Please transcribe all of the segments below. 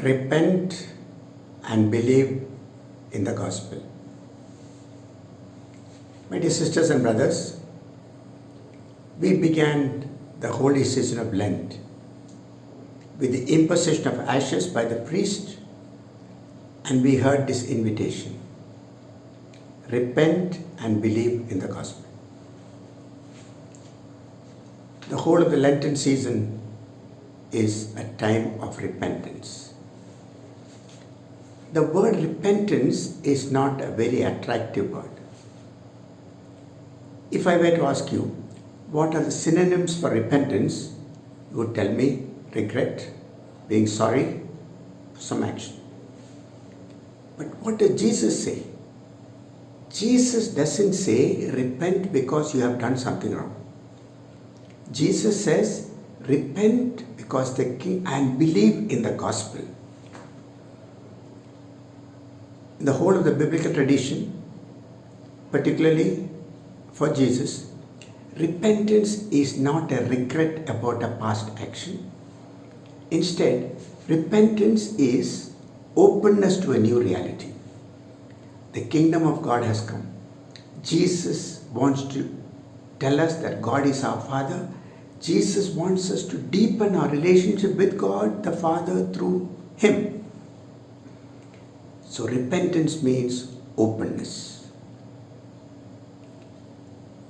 Repent and believe in the gospel. My dear sisters and brothers, we began the holy season of Lent with the imposition of ashes by the priest, and we heard this invitation: repent and believe in the gospel. The whole of the Lenten season is a time of repentance. The word repentance is not a very attractive word. If I were to ask you, what are the synonyms for repentance, you would tell me regret, being sorry for some action. But what does Jesus say? Jesus doesn't say repent because you have done something wrong. Jesus says repent because the king and believe in the gospel. In the whole of the biblical tradition, particularly for Jesus, repentance is not a regret about a past action. Instead, repentance is openness to a new reality. The kingdom of God has come. Jesus wants to tell us that God is our Father. Jesus wants us to deepen our relationship with God the Father through Him. So repentance means openness.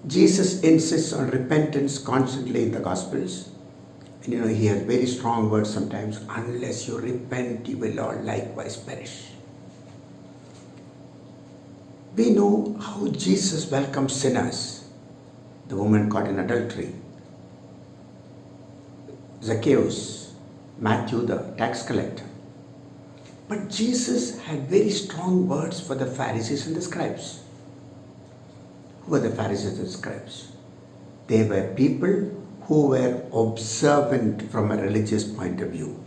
Jesus insists on repentance constantly in the Gospels. And he has very strong words sometimes: unless you repent, you will all likewise perish. We know how Jesus welcomes sinners. The woman caught in adultery, Zacchaeus, Matthew the tax collector. But Jesus had very strong words for the Pharisees and the scribes. Who were the Pharisees and the scribes? They were people who were observant from a religious point of view.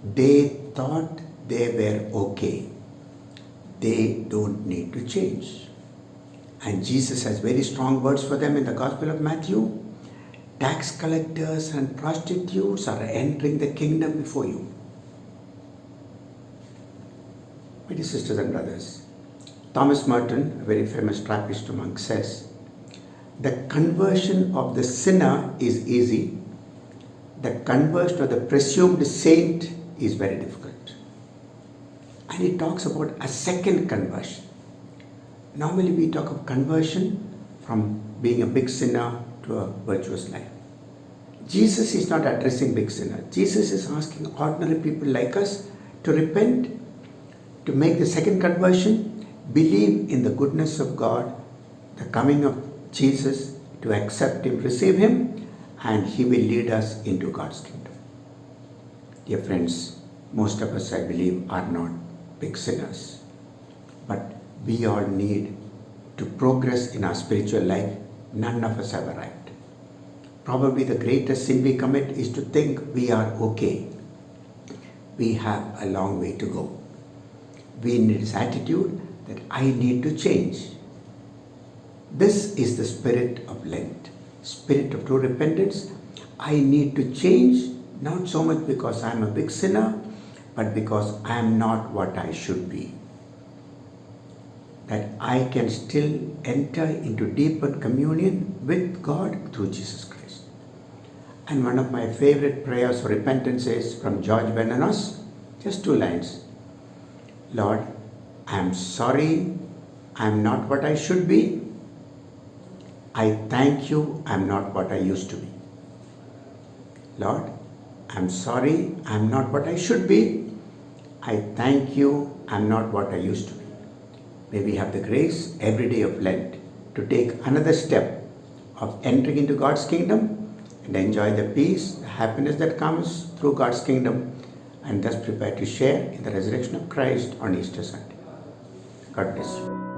They thought they were okay. They don't need to change. And Jesus has very strong words for them in the Gospel of Matthew. Tax collectors and prostitutes are entering the kingdom before you. My dear sisters and brothers, Thomas Merton, a very famous Trappist monk, says, the conversion of the sinner is easy. The conversion of the presumed saint is very difficult. And he talks about a second conversion. Normally we talk of conversion from being a big sinner to a virtuous life. Jesus is not addressing big sinners. Jesus is asking ordinary people like us to repent, to make the second conversion, believe in the goodness of God, the coming of Jesus, to accept Him, receive Him, and He will lead us into God's kingdom. Dear friends, most of us, I believe, are not big sinners. But we all need to progress in our spiritual life. None of us have arrived. Probably the greatest sin we commit is to think we are okay. We have a long way to go. We need this attitude that I need to change. This is the spirit of Lent, spirit of true repentance. I need to change, not so much because I am a big sinner, but because I am not what I should be. That I can still enter into deeper communion with God through Jesus Christ. And one of my favorite prayers for repentance is from George Bernanos, just 2 lines. Lord, I am sorry I am not what I should be. I thank you I am not what I used to be. Lord, I am sorry I am not what I should be. I thank you I am not what I used to be. May we have the grace every day of Lent to take another step of entering into God's kingdom and enjoy the peace, the happiness that comes through God's kingdom, and thus prepare to share in the resurrection of Christ on Easter Sunday. God bless you.